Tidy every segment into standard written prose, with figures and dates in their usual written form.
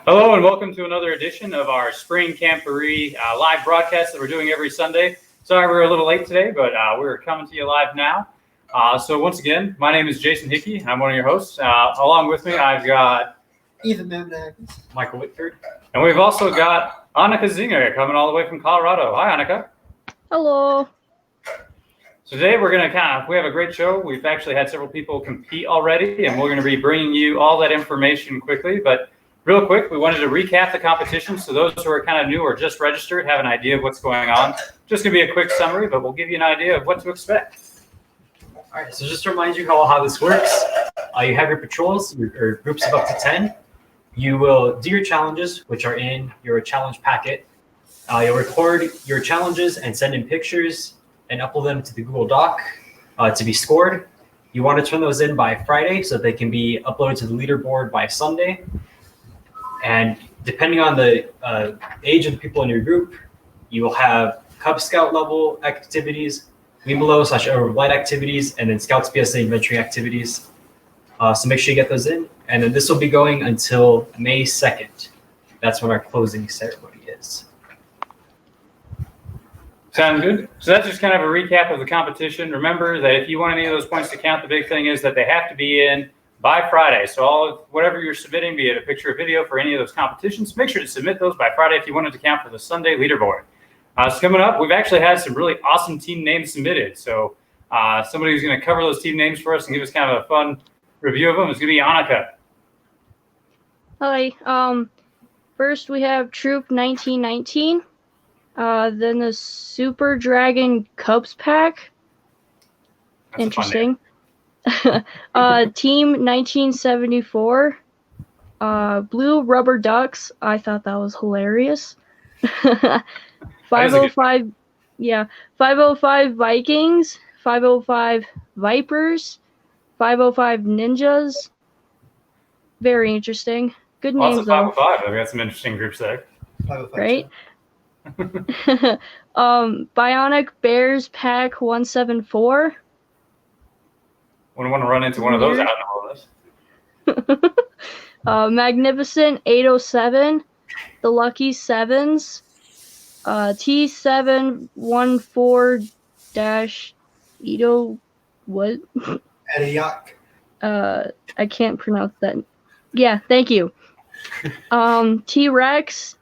Hello and welcome to another edition of our Spring Camporee live broadcast that we're doing every Sunday. Sorry we're a little late today, but we're coming to you live now. So once again, my name is Jason Hickey. I'm one of your hosts. Along with me, I've got Ethan Mamnak, Michael Whitford, and we've also got Annika Zinger coming all the way from Colorado. Hi, Annika. Hello. So today we're going to we have a great show. We've actually had several people compete already, and we're going to be bringing you all that information quickly. But real quick, we wanted to recap the competition so those who are kind of new or just registered have an idea of what's going on. Just going to be a quick summary, but we'll give you an idea of what to expect. All right, so just to remind you how this works, you have your patrols, or groups of up to 10. You will do your challenges, which are in your challenge packet. You'll record your challenges and send in pictures and upload them to the Google Doc to be scored. You want to turn those in by Friday so they can be uploaded to the leaderboard by Sunday. And depending on the age of the people in your group, you will have Cub Scout level activities, Below/Over activities, and then Scouts BSA adventuring activities. So make sure you get those in. And then this will be going until May 2nd. That's when our closing ceremony is. Sounds good. So that's just kind of a recap of the competition. Remember that if you want any of those points to count, the big thing is that they have to be in by Friday. So whatever you're submitting, be it a picture or video for any of those competitions, make sure to submit those by Friday if you want it to count for the Sunday leaderboard. So coming up, we've actually had some really awesome team names submitted. So somebody who's going to cover those team names for us and give us kind of a fun review of them is going to be Annika. Hi. First we have Troop 1919. Then the Super Dragon Cubs pack. That's interesting. Team 1974. Blue Rubber Ducks. I thought that was hilarious. 505. Yeah. 505 Vikings. 505 Vipers. 505 Ninjas. Very interesting. Good Lots names of though. 505. I've got some interesting groups there. Right? Bionic Bears Pack 174. Wouldn't want to run into one of those out in all this. Magnificent 807. The Lucky Sevens. T714 Edo. What? Adiak. I can't pronounce that. Yeah, thank you. T-Rex.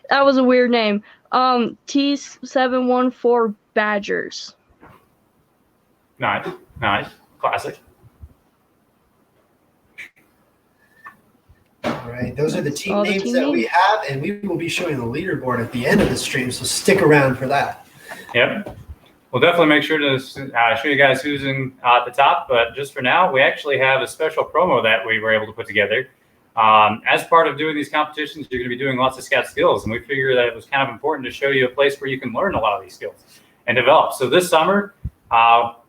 That was a weird name. T714 Badgers. Nice. Classic. All right, those are the team names that we have, and we will be showing the leaderboard at the end of the stream, so stick around for that. Yep. We'll definitely make sure to show you guys who's in at the top, but just for now, we actually have a special promo that we were able to put together. As part of doing these competitions, you're going to be doing lots of Scout skills, and we figured that it was kind of important to show you a place where you can learn a lot of these skills and develop. So this summer,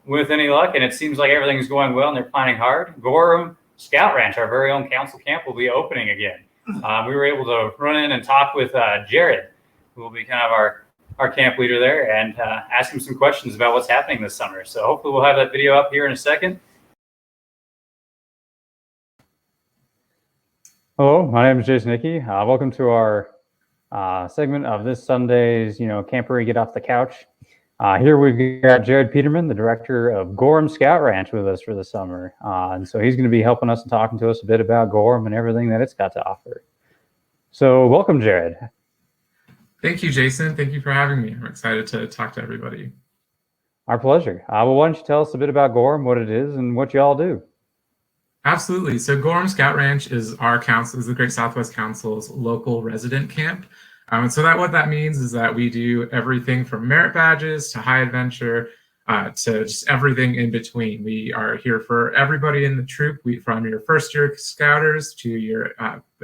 with any luck, and it seems like everything's going well and they're planning hard, Gorham Scout Ranch, our very own council camp, will be opening again. We were able to run in and talk with Jared, who will be kind of our camp leader there, and ask him some questions about what's happening this summer. So hopefully we'll have that video up here in a second. Hello, my name is Jason Hickey. Welcome to our segment of this Sunday's, Camporee Get Off the Couch. Here we've got Jared Peterman, the director of Gorham Scout Ranch, with us for the summer. And so he's going to be helping us and talking to us a bit about Gorham and everything that it's got to offer. So welcome, Jared. Thank you, Jason. Thank you for having me. I'm excited to talk to everybody. Our pleasure. Well, why don't you tell us a bit about Gorham, what it is, and what you all do? Absolutely. So Gorham Scout Ranch is the Great Southwest Council's local resident camp. And so what that means is that we do everything from merit badges to high adventure to just everything in between. We are here for everybody in the troop, from your first year scouters to your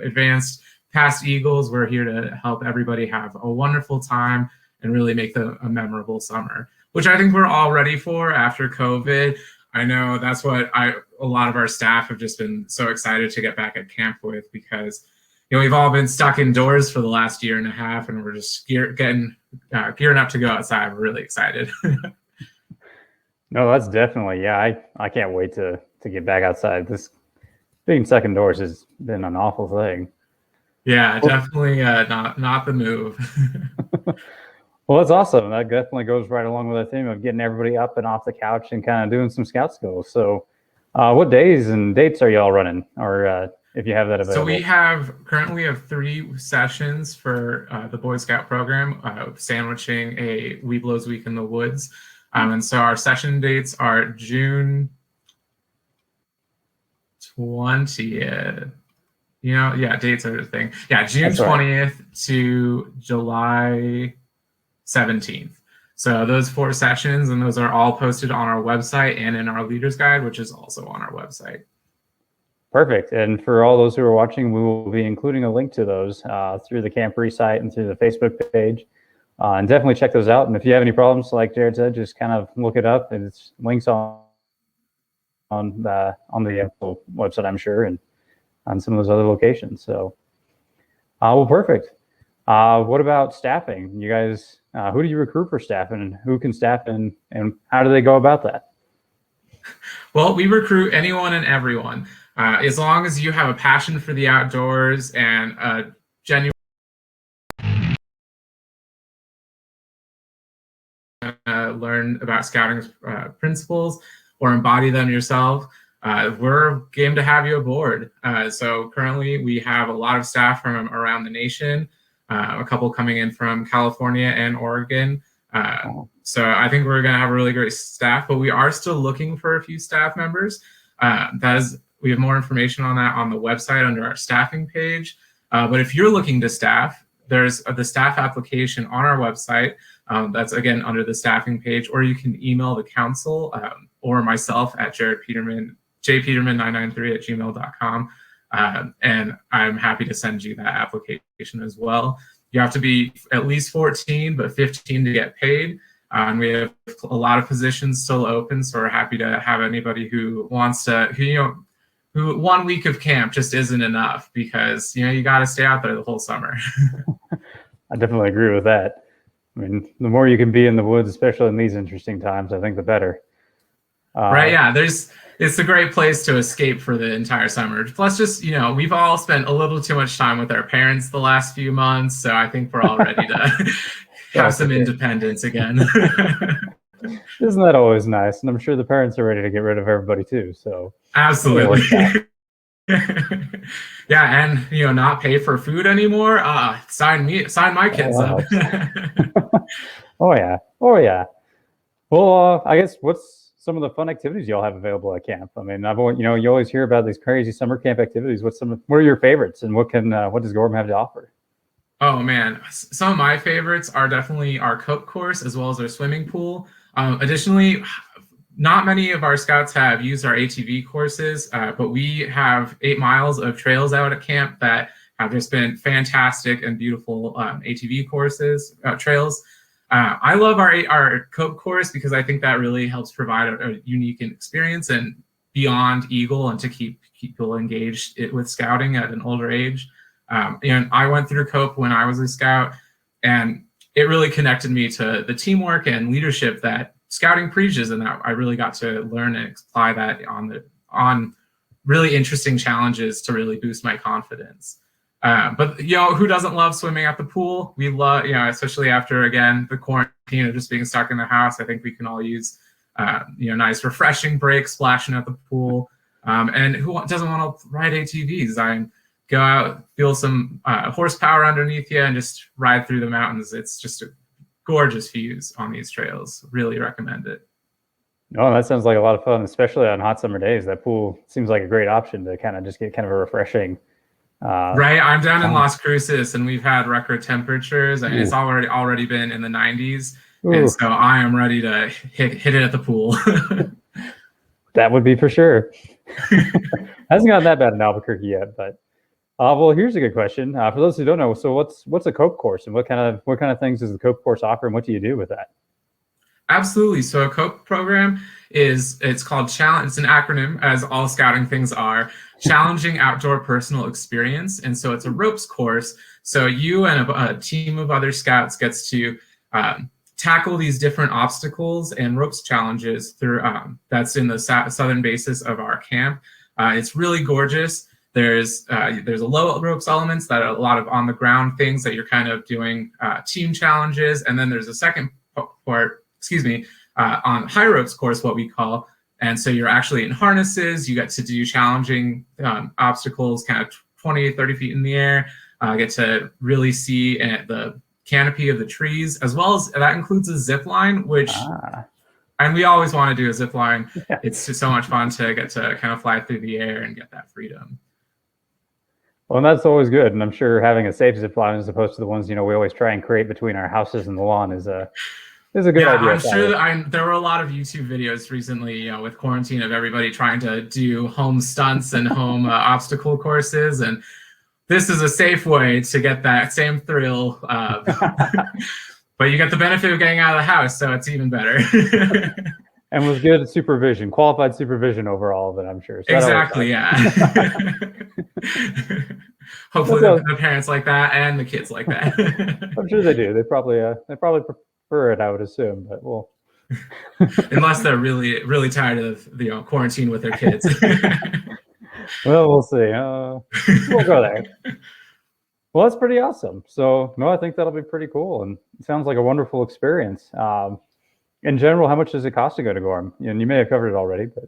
advanced past Eagles. We're here to help everybody have a wonderful time and really make a memorable summer, which I think we're all ready for after COVID. I know that's what a lot of our staff have just been so excited to get back at camp with, because we've all been stuck indoors for the last year and a half, and we're just gearing up to go outside. We're really excited. No, that's definitely, yeah. I can't wait to get back outside. This being stuck indoors has been an awful thing. Yeah, definitely not the move. Well, that's awesome. That definitely goes right along with the theme of getting everybody up and off the couch and kind of doing some scout skills. So, what days and dates are y'all running, or if you have that available? So we currently have 3 sessions for the Boy Scout program, sandwiching a Weeblos Week in the Woods. And so our session dates are June 20th. Dates are the thing. Yeah, June 20th to July 17th. So those 4 sessions, and those are all posted on our website and in our leaders guide, which is also on our website. Perfect. And for all those who are watching, we will be including a link to those through the Camp site and through the Facebook page. And definitely check those out. And if you have any problems, like Jared said, just kind of look it up, and it's links on the website, I'm sure, and on some of those other locations. So, well, perfect. What about staffing? You guys, who do you recruit for staffing, and who can staff, and how do they go about that? Well, we recruit anyone and everyone. As long as you have a passion for the outdoors and a genuine learn about scouting principles or embody them yourself, we're game to have you aboard. So currently we have a lot of staff from around the nation, a couple coming in from California and Oregon. So I think we're going to have a really great staff, but we are still looking for a few staff members. We have more information on that on the website under our staffing page. But if you're looking to staff, there's the staff application on our website. That's again under the staffing page, or you can email the council or myself at jpeterman993@gmail.com. And I'm happy to send you that application as well. You have to be at least 14, but 15 to get paid. And we have a lot of positions still open, so we're happy to have anybody who wants to, who 1 week of camp just isn't enough, because you got to stay out there the whole summer. I definitely agree with that. I mean, the more you can be in the woods, especially in these interesting times, I think the better. Right? Yeah. It's a great place to escape for the entire summer. Plus, just we've all spent a little too much time with our parents the last few months, so I think we're all ready to have some independence again. Isn't that always nice? And I'm sure the parents are ready to get rid of everybody too. So absolutely. Yeah, and not pay for food anymore. Sign my kids up. Oh yeah. Well, I guess what's some of the fun activities y'all have available at camp? I mean, you always hear about these crazy summer camp activities. What are your favorites, and what does Gorham have to offer? Oh man, some of my favorites are definitely our cope course as well as our swimming pool. Additionally, not many of our scouts have used our ATV courses, but we have 8 miles of trails out at camp that have just been fantastic and beautiful ATV courses, trails. I love our cope course because I think that really helps provide a unique experience and beyond Eagle, and to keep people engaged with scouting at an older age. I went through cope when I was a scout, and it really connected me to the teamwork and leadership that scouting preaches, and that I really got to learn and apply that on really interesting challenges to really boost my confidence. But who doesn't love swimming at the pool? We love, especially after again the quarantine of just being stuck in the house. I think we can all use nice refreshing breaks splashing at the pool. And who doesn't want to ride ATVs? Go out, feel some horsepower underneath you, and just ride through the mountains. It's just a gorgeous views on these trails. Really recommend it. Oh, that sounds like a lot of fun, especially on hot summer days. That pool seems like a great option to kind of just get kind of a refreshing. Right, I'm down in Las Cruces, and we've had record temperatures, and it's already been in the 90s, and so I am ready to hit it at the pool. That would be for sure. Hasn't gotten that bad in Albuquerque yet, but well, here's a good question for those who don't know. So, what's a cope course, and what kind of things does the cope course offer, and what do you do with that? Absolutely. So a COPE program it's called Challenge. It's an acronym, as all scouting things are, Challenging Outdoor Personal Experience. And so it's a ropes course. So you and a team of other scouts gets to tackle these different obstacles and ropes challenges through that's in the southern basis of our camp. It's really gorgeous. There's a low ropes elements that are a lot of on the ground things that you're kind of doing team challenges, and then there's a second part, on high ropes course, what we call, and so you're actually in harnesses. You get to do challenging obstacles, kind of 20, 30 feet in the air. Get to really see the canopy of the trees, as well as that includes a zip line, which. And we always want to do a zip line. Yeah. It's just so much fun to get to kind of fly through the air and get that freedom. Well, and that's always good. And I'm sure having a safe zip line as opposed to the ones, we always try and create between our houses and the lawn is a good idea. I'm sure that there were a lot of YouTube videos recently, with quarantine, of everybody trying to do home stunts and home obstacle courses. And this is a safe way to get that same thrill. But you get the benefit of getting out of the house, so it's even better. And with good supervision, qualified supervision over all of it, I'm sure. So exactly, yeah. Hopefully the parents like that and the kids like that. I'm sure they do. They probably prefer it, I would assume, but we'll. Unless they're really, really tired of quarantine with their kids. Well, we'll see. We'll go there. Well, that's pretty awesome. So, no, I think that'll be pretty cool, and it sounds like a wonderful experience. In general, how much does it cost to go to Gorham? And you may have covered it already, but.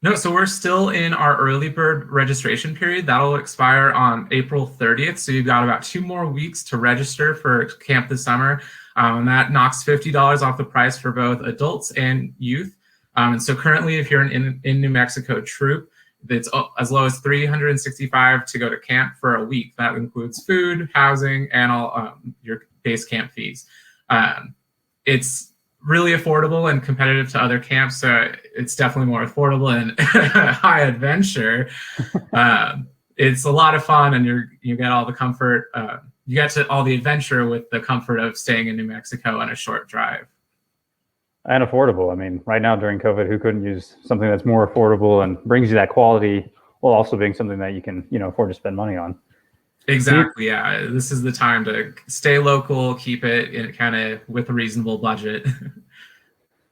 No, so we're still in our early bird registration period. That'll expire on April 30th. So you've got about 2 more weeks to register for camp this summer. And that knocks $50 off the price for both adults and youth. And so currently, if you're in New Mexico troop, it's as low as $365 to go to camp for a week. That includes food, housing, and all your base camp fees. It's really affordable and competitive to other camps, so it's definitely more affordable and high adventure. It's a lot of fun, and you get all the comfort. You get to all the adventure with the comfort of staying in New Mexico on a short drive. And affordable. I mean, right now during COVID, who couldn't use something that's more affordable and brings you that quality, while also being something that you can, afford to spend money on. Exactly. Yeah. This is the time to stay local, keep it in kind of with a reasonable budget.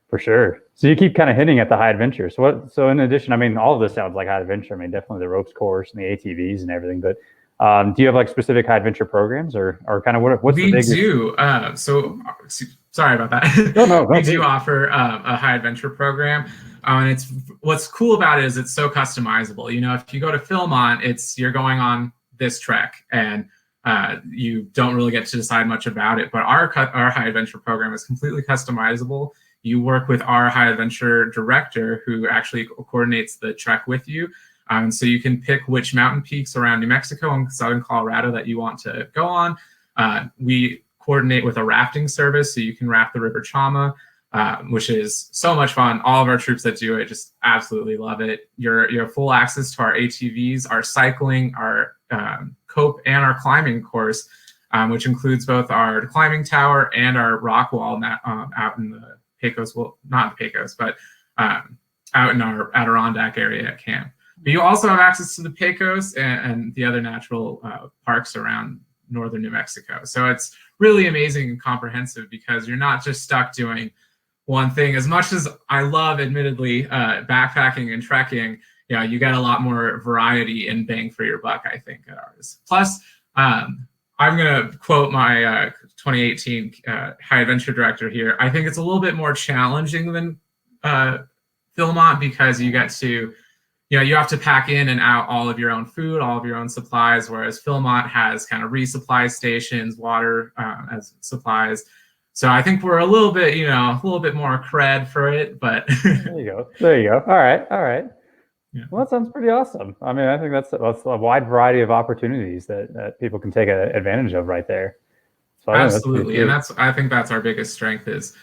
For sure. So you keep kind of hinting at the high adventure. So in addition, I mean, all of this sounds like high adventure. I mean, definitely the ropes course and the ATVs and everything, but do you have like specific high adventure programs or kind of what's the biggest? We do. Sorry about that. No. We do offer a high adventure program. And it's what's cool about it is it's so customizable. If you go to Philmont, you're going on this trek and you don't really get to decide much about it. But our high adventure program is completely customizable. You work with our high adventure director who actually coordinates the trek with you. So you can pick which mountain peaks around New Mexico and southern Colorado that you want to go on. We coordinate with a rafting service, so you can raft the River Chama, which is so much fun. All of our troops that do it just absolutely love it. You have full access to our ATVs, our cycling, our cope, and our climbing course, which includes both our climbing tower and our rock wall out in the Pecos. Well, not the Pecos, but out in our Adirondack area at camp. But you also have access to the Pecos and the other natural parks around northern New Mexico. So it's really amazing and comprehensive because you're not just stuck doing one thing. As much as I love, admittedly, backpacking and trekking, you get a lot more variety and bang for your buck, I think, at ours. Plus, I'm going to quote my 2018 High Adventure Director here. I think it's a little bit more challenging than Philmont because you get to you have to pack in and out all of your own food, all of your own supplies, whereas Philmont has kind of resupply stations, water as supplies. So I think we're a little bit more cred for it, but There you go. All right. Yeah. Well, that sounds pretty awesome. I mean, I think that's a wide variety of opportunities that people can take advantage of right there. So absolutely, and I think that's our biggest strength is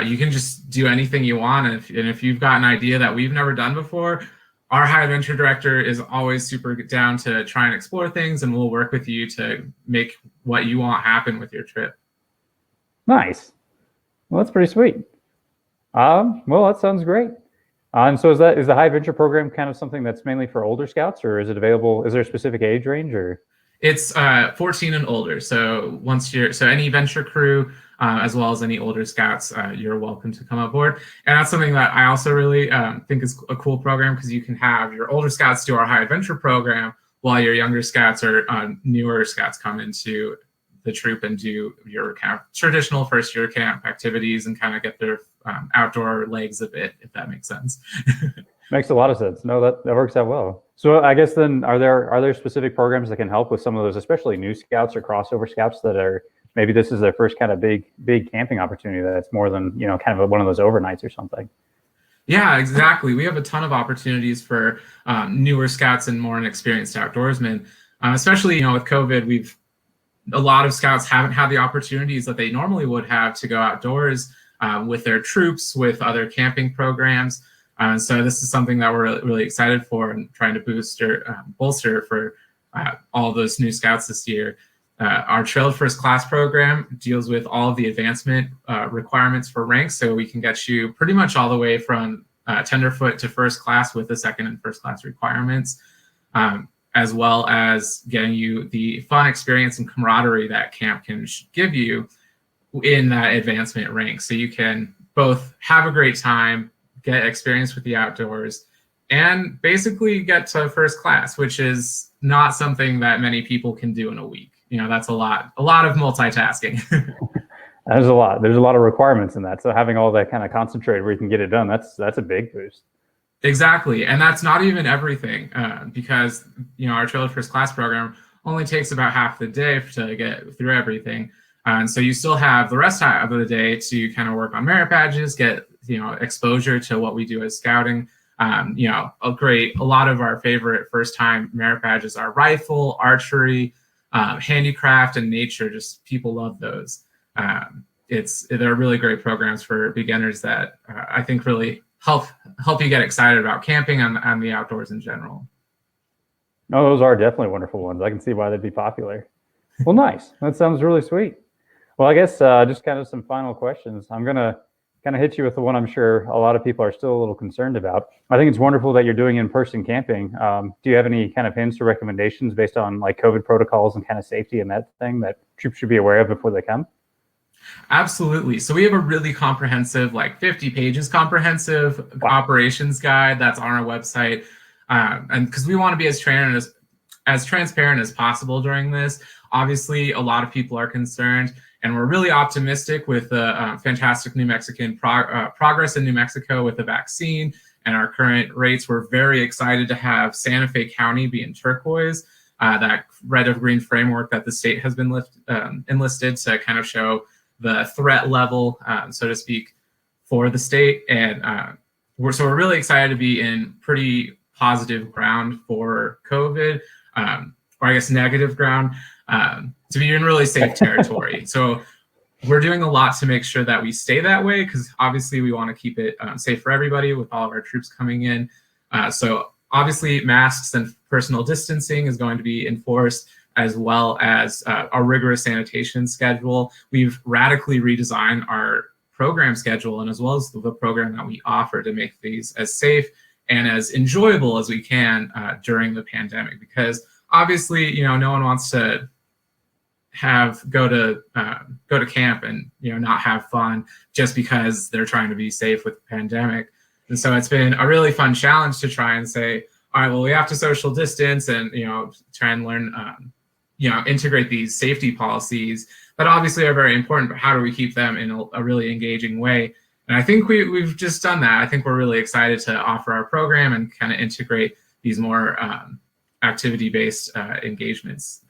you can just do anything you want, and if you've got an idea that we've never done before, our high adventure director is always super down to try and explore things, and we'll work with you to make what you want happen with your trip. Nice. Well, that's pretty sweet. Well, that sounds great. And so is the high adventure program kind of something that's mainly for older scouts, or is it available? Is there a specific age range, or? It's 14 and older. So any venture crew, as well as any older scouts, you're welcome to come aboard. And that's something that I also really think is a cool program because you can have your older scouts do our high adventure program while your younger scouts or newer scouts come into the troop and do your kind of traditional first year camp activities and kind of get their outdoor legs a bit, if that makes sense. Makes a lot of sense. No, that works out well. So I guess then are there specific programs that can help with some of those, especially new scouts or crossover scouts that are maybe this is their first kind of big camping opportunity that's more than, kind of one of those overnights or something? Yeah, exactly. We have a ton of opportunities for newer scouts and more inexperienced outdoorsmen, especially, with COVID, a lot of scouts haven't had the opportunities that they normally would have to go outdoors with their troops, with other camping programs. So this is something that we're really excited for and trying to bolster for all those new scouts this year. Our Trail to First Class program deals with all of the advancement requirements for ranks, so we can get you pretty much all the way from tenderfoot to first class with the second and first class requirements, as well as getting you the fun experience and camaraderie that camp can give you in that advancement rank. So you can both have a great time, get experience with the outdoors, and basically get to first class, which is not something that many people can do in a week. That's a lot of multitasking. There's a lot of requirements in that. So having all that kind of concentrated where you can get it done, that's a big boost. Exactly. And that's not even everything, because, our Trail to First Class program only takes about half the day to get through everything. And so you still have the rest of the day to kind of work on merit badges, get, exposure to what we do as scouting. A lot of our favorite first time merit badges are rifle, archery, handicraft, and nature. Just people love those. They're really great programs for beginners that I think really help you get excited about camping and the outdoors in general. No, those are definitely wonderful ones. I can see why they'd be popular. Well, nice. That sounds really sweet. Well, I guess just kind of some final questions. I'm going to kind of hit you with the one I'm sure a lot of people are still a little concerned about. I think it's wonderful that you're doing in-person camping. Do you have any kind of hints or recommendations based on like COVID protocols and kind of safety and that thing that troops should be aware of before they come? Absolutely. So we have a really comprehensive, like 50 pages comprehensive operations guide that's on our website. And because we want to be as transparent as possible during this. Obviously, a lot of people are concerned, and we're really optimistic with the fantastic New Mexican progress in New Mexico with the vaccine and our current rates. We're very excited to have Santa Fe County be in turquoise, that red of green framework that the state has been enlisted to kind of show the threat level, so to speak, for the state. And we're really excited to be in pretty positive ground for COVID, or I guess negative ground, to be in really safe territory. So we're doing a lot to make sure that we stay that way, because obviously we want to keep it safe for everybody with all of our troops coming in. So obviously masks and personal distancing is going to be enforced, as well as a rigorous sanitation schedule. We've radically redesigned our program schedule, and as well as the program that we offer, to make these as safe and as enjoyable as we can during the pandemic. Because obviously, no one wants to go to camp and not have fun just because they're trying to be safe with the pandemic. And so it's been a really fun challenge to try and say, all right, well, we have to social distance and try and learn integrate these safety policies that obviously are very important, but how do we keep them in a really engaging way? And I think we've just done that. I think we're really excited to offer our program and kind of integrate these more activity-based engagements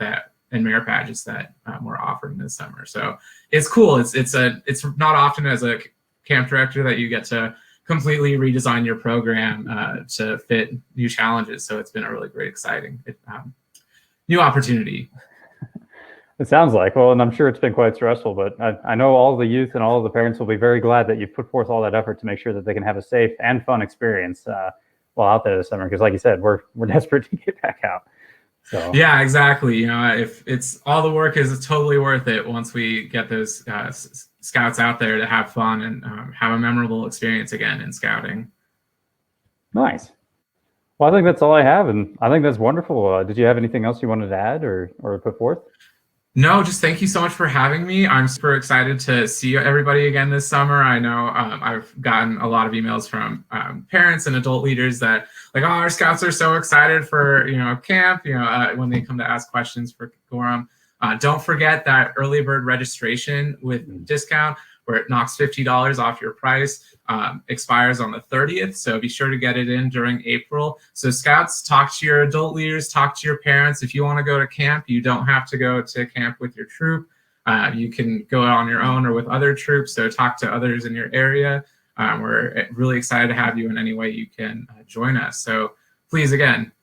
and merit badges that we're offering this summer. So it's cool. It's not often as a camp director that you get to completely redesign your program to fit new challenges. So it's been a really great, exciting new opportunity. It sounds like, well, and I'm sure it's been quite stressful, but I know all the youth and all of the parents will be very glad that you've put forth all that effort to make sure that they can have a safe and fun experience while out there this summer. Because like you said, we're desperate to get back out. So yeah, exactly. If it's all the work is totally worth it once we get those scouts out there to have fun and have a memorable experience again in scouting. Nice. Well, I think that's all I have, and I think that's wonderful. Did you have anything else you wanted to add or put forth? No, just thank you so much for having me. I'm super excited to see everybody again this summer. I know I've gotten a lot of emails from parents and adult leaders that like, oh, our scouts are so excited for camp. When they come to ask questions for Gorham. Don't forget that early bird registration with discount, where it knocks $50 off your price, expires on the 30th. So be sure to get it in during April. So scouts, talk to your adult leaders, talk to your parents. If you want to go to camp, you don't have to go to camp with your troop. You can go on your own or with other troops. So talk to others in your area. We're really excited to have you in any way you can join us. So please, again,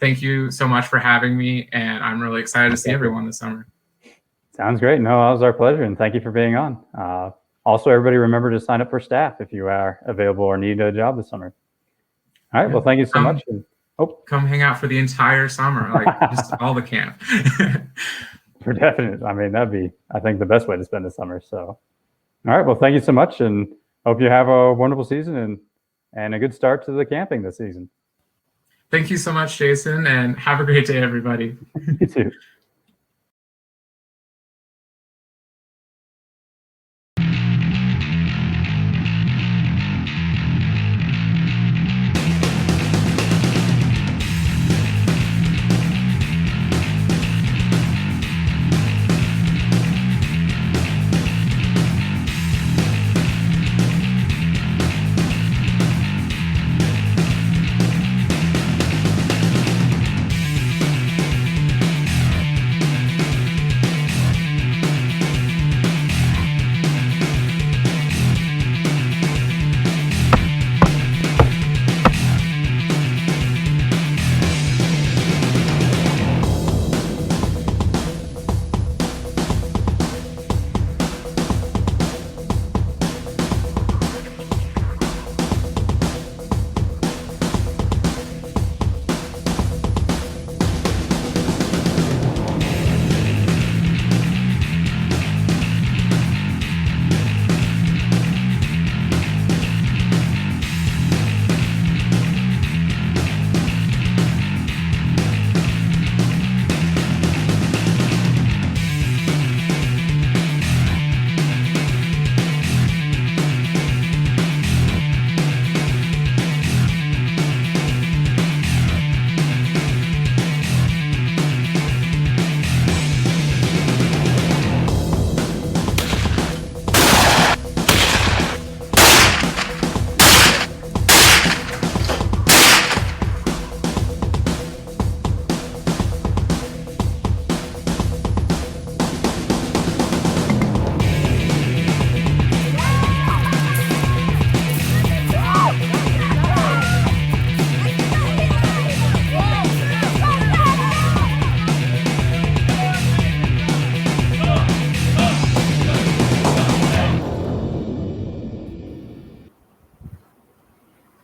thank you so much for having me. And I'm really excited to see everyone this summer. Sounds great. No, it was our pleasure. And thank you for being on. Also, everybody remember to sign up for staff if you are available or need a job this summer. All right. Well, thank you so much. Come hang out for the entire summer, like just all the camp. For definite. I mean, that'd be, I think, the best way to spend the summer. So, all right. Well, thank you so much. And hope you have a wonderful season and a good start to the camping this season. Thank you so much, Jason. And have a great day, everybody. You too.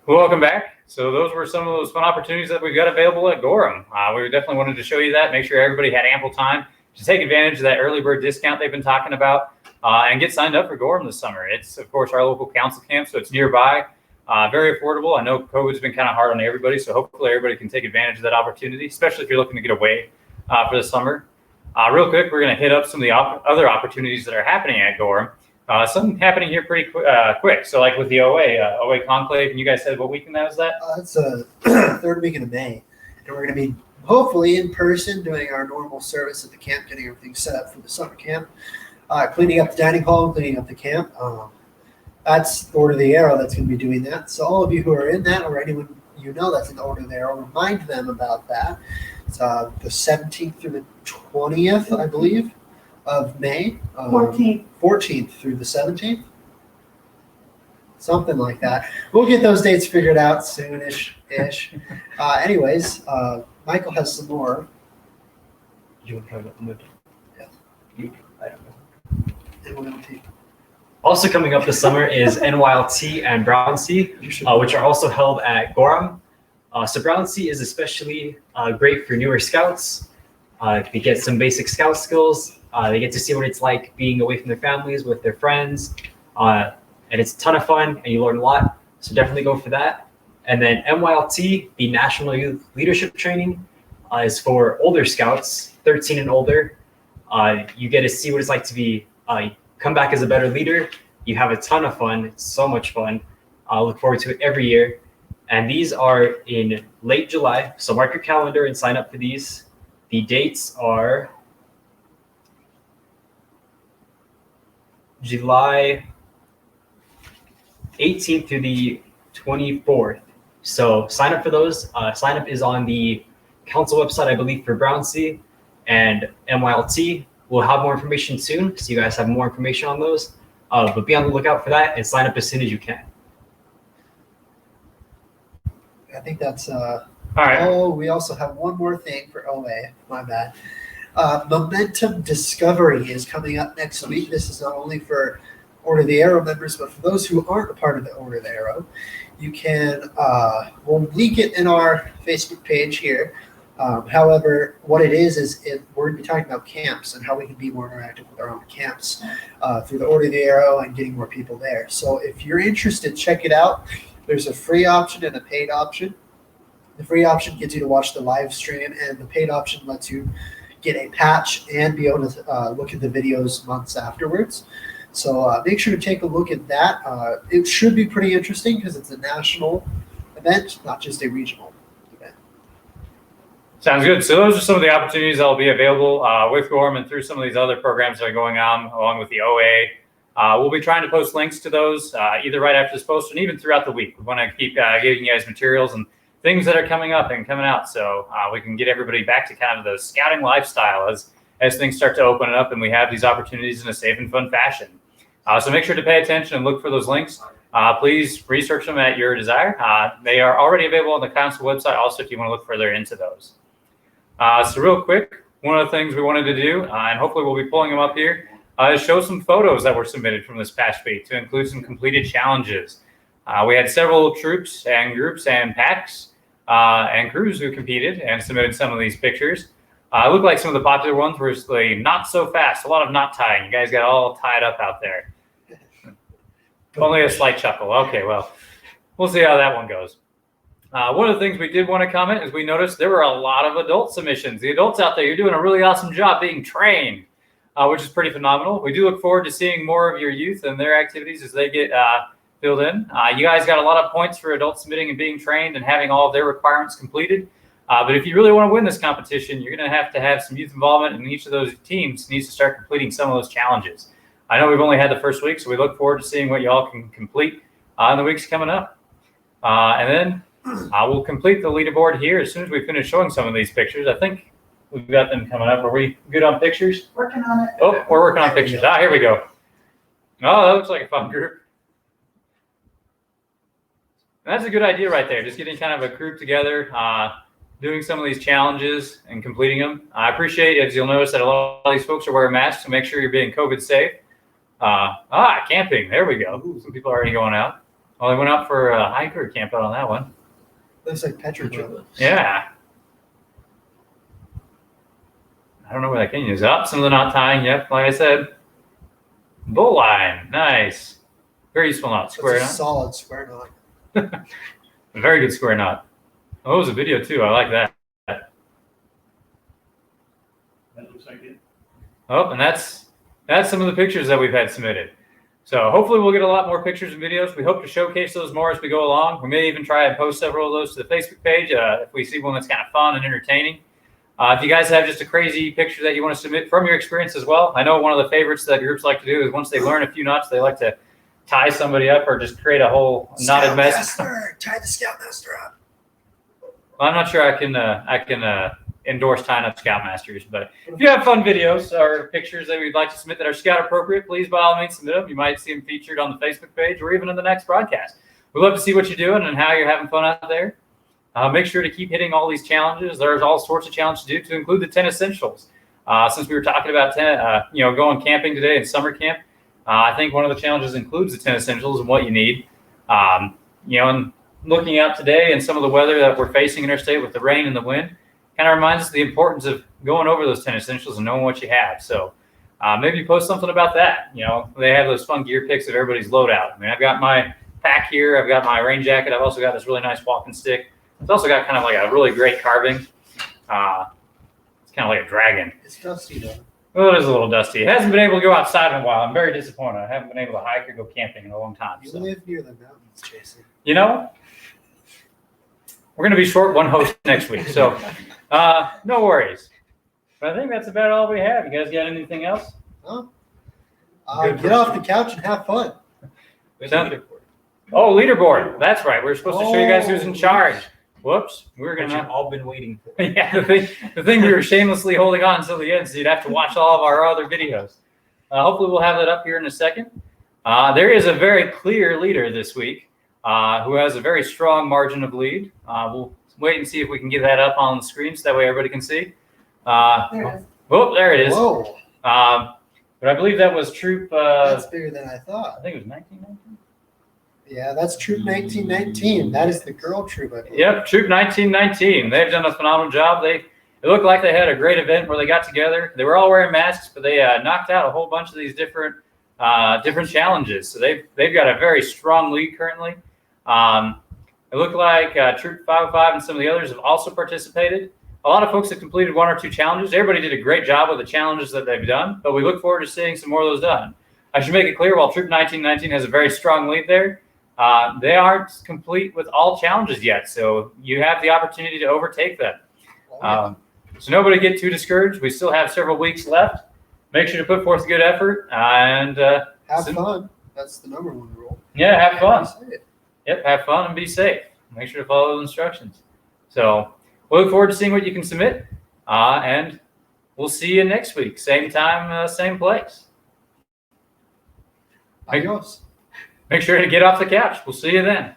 Welcome back. So those were some of those fun opportunities that we've got available at Gorham. We definitely wanted to show you that, make sure everybody had ample time to take advantage of that early bird discount they've been talking about and get signed up for Gorham this summer. It's, of course, our local council camp, so it's nearby, very affordable. I know COVID's been kind of hard on everybody, so hopefully everybody can take advantage of that opportunity, especially if you're looking to get away for the summer. Real quick, we're going to hit up some of the other opportunities that are happening at Gorham. Something happening here pretty quick. So like with the OA Conclave, and you guys said what weekend that was that? It's the third weekend of May. And we're going to be hopefully in person doing our normal service at the camp, getting everything set up for the summer camp, cleaning up the dining hall, cleaning up the camp. That's the Order of the Arrow that's going to be doing that. So all of you who are in that or anyone you know that's in the Order of the Arrow, remind them about that. It's the 17th through the 20th, I believe, of May. 14th through the 17th. Something like that. We'll get those dates figured out soonish. Anyways, Michael has some more. You want to talk about the movie? Yeah. I don't know. NYLT. Also coming up this summer is NYLT and Brown Sea, which are also held at Gorham. So Brown Sea is especially great for newer scouts. They get some basic scout skills. They get to see what it's like being away from their families with their friends. And it's a ton of fun and you learn a lot. So definitely go for that. And then NYLT, the National Youth Leadership Training, is for older scouts, 13 and older. You get to see what it's like to be come back as a better leader. You have a ton of fun. It's so much fun. I look forward to it every year. And these are in late July. So mark your calendar and sign up for these. The dates are July 18th through the 24th. So sign up for those. Sign up is on the council website, I believe, for Brownsea and MYLT. We'll have more information soon, so you guys have more information on those. But be on the lookout for that and sign up as soon as you can. I think that's All right. Oh, we also have one more thing for OA. My bad. Momentum Discovery is coming up next week. This is not only for Order of the Arrow members, but for those who aren't a part of the Order of the Arrow, you can, we'll link it in our Facebook page here. However, what it is we're going to be talking about camps and how we can be more interactive with our own camps through the Order of the Arrow and getting more people there. So if you're interested, check it out. There's a free option and a paid option. The free option gets you to watch the live stream, and the paid option lets you get a patch and be able to look at the videos months afterwards. So make sure to take a look at that. It should be pretty interesting because it's a national event, not just a regional event. Sounds good. So those are some of the opportunities that will be available with Gorham and through some of these other programs that are going on along with the OA. We'll be trying to post links to those either right after this post and even throughout the week. We want to keep giving you guys materials and things that are coming up and coming out, so we can get everybody back to kind of the scouting lifestyle as things start to open up and we have these opportunities in a safe and fun fashion. So make sure to pay attention and look for those links. Please research them at your desire. They are already available on the council website also if you want to look further into those. So real quick, one of the things we wanted to do, and hopefully we'll be pulling them up here, is show some photos that were submitted from this past week to include some completed challenges. We had several troops and groups and packs and crews who competed and submitted some of these pictures. It looked like some of the popular ones were the not so fast, a lot of knot tying. You guys got all tied up out there. Only a slight chuckle. Okay, well, we'll see how that one goes. One of the things we did want to comment is we noticed there were a lot of adult submissions. The adults out there, you're doing a really awesome job being trained, which is pretty phenomenal. We do look forward to seeing more of your youth and their activities as they get filled in. You guys got a lot of points for adults submitting and being trained and having all of their requirements completed. But if you really want to win this competition, you're going to have some youth involvement, and each of those teams needs to start completing some of those challenges. I know we've only had the first week, so we look forward to seeing what y'all can complete in the weeks coming up. And then we'll complete the leaderboard here as soon as we finish showing some of these pictures. I think we've got them coming up. Are we good on pictures? Working on it. Oh, we're working on pictures. Here we go. Oh, that looks like a fun group. And that's a good idea right there. Just getting kind of a group together, doing some of these challenges and completing them. I appreciate, as you'll notice, that a lot of these folks are wearing masks to make sure you're being COVID safe. Camping. There we go. Some people are already going out. Well, they went out for a hiker camp out on that one. Looks like petroglyphs. Yeah. I don't know where that can use up. Some of the knot tying. Yep, like I said. Bull line. Nice. Very useful knot. Square knot. Solid square knot. A very good square knot. Oh, it was a video too. I like that. That looks like it. Oh, and that's some of the pictures that we've had submitted. So hopefully we'll get a lot more pictures and videos. We hope to showcase those more as we go along. We may even try and post several of those to the Facebook page if we see one that's kind of fun and entertaining. If you guys have just a crazy picture that you want to submit from your experience as well, I know one of the favorites that groups like to do is once they learn a few knots, they like to tie somebody up or just create a whole knotted mess. Tie the Scoutmaster up. Well, I'm not sure I can endorse tying up Scoutmasters, but if you have fun videos or pictures that we'd like to submit that are Scout appropriate, please by all means submit them. You might see them featured on the Facebook page or even in the next broadcast. We'd love to see what you're doing and how you're having fun out there. Make sure to keep hitting all these challenges. There's all sorts of challenges to do, to include the 10 essentials. Since we were talking about going camping today in summer camp, I think one of the challenges includes the 10 essentials and what you need. And looking out today and some of the weather that we're facing in our state with the rain and the wind, kind of reminds us the importance of going over those 10 essentials and knowing what you have. So maybe post something about that. They have those fun gear pics of everybody's loadout. I mean, I've got my pack here. I've got my rain jacket. I've also got this really nice walking stick. It's also got kind of like a really great carving. It's kind of like a dragon. It's dusty though. Well, it is a little dusty. It hasn't been able to go outside in a while. I'm very disappointed. I haven't been able to hike or go camping in a long time. You So, live near the mountains, Jason. you know, we're going to be short one host next week. So, no worries. But I think that's about all we have. You guys got anything else? Huh? Good Get off the couch and have fun. Sounds- Oh, leaderboard. That's right. We're supposed to show you guys who's in charge. Whoops. We're Which going you've to. all been waiting for. Yeah, the thing we were shamelessly holding on until the end, so you'd have to watch all of our other videos. Hopefully, we'll have that up here in a second. There is a very clear leader this week who has a very strong margin of lead. We'll wait and see if we can get that up on the screen so that way everybody can see. There it is. Oh, there it is. Whoa, But I believe that was Troop, that's bigger than I I thought. think it was 1919. Yeah, that's Troop 1919. That is the girl troop, I believe. Yep, Troop 1919. They've done a phenomenal job. It looked like they had a great event where they got together. They were all wearing masks, but they knocked out a whole bunch of these different challenges. So they've got a very strong lead currently. It looked like Troop 505 and some of the others have also participated. A lot of folks have completed one or two challenges. Everybody did a great job with the challenges that they've done, but we look forward to seeing some more of those done. I should make it clear, while Troop 1919 has a very strong lead there, they aren't complete with all challenges yet, so you have the opportunity to overtake them. So nobody get too discouraged. We still have several weeks left. Make sure to put forth a good effort and Have fun. That's the number one rule. yeah, have fun. Say it. Yep, have fun and be safe. Make sure to follow the instructions. So we'll look forward to seeing what you can submit, and we'll see you next week, same time, same place. Adios. Make sure to get off the couch. We'll see you then.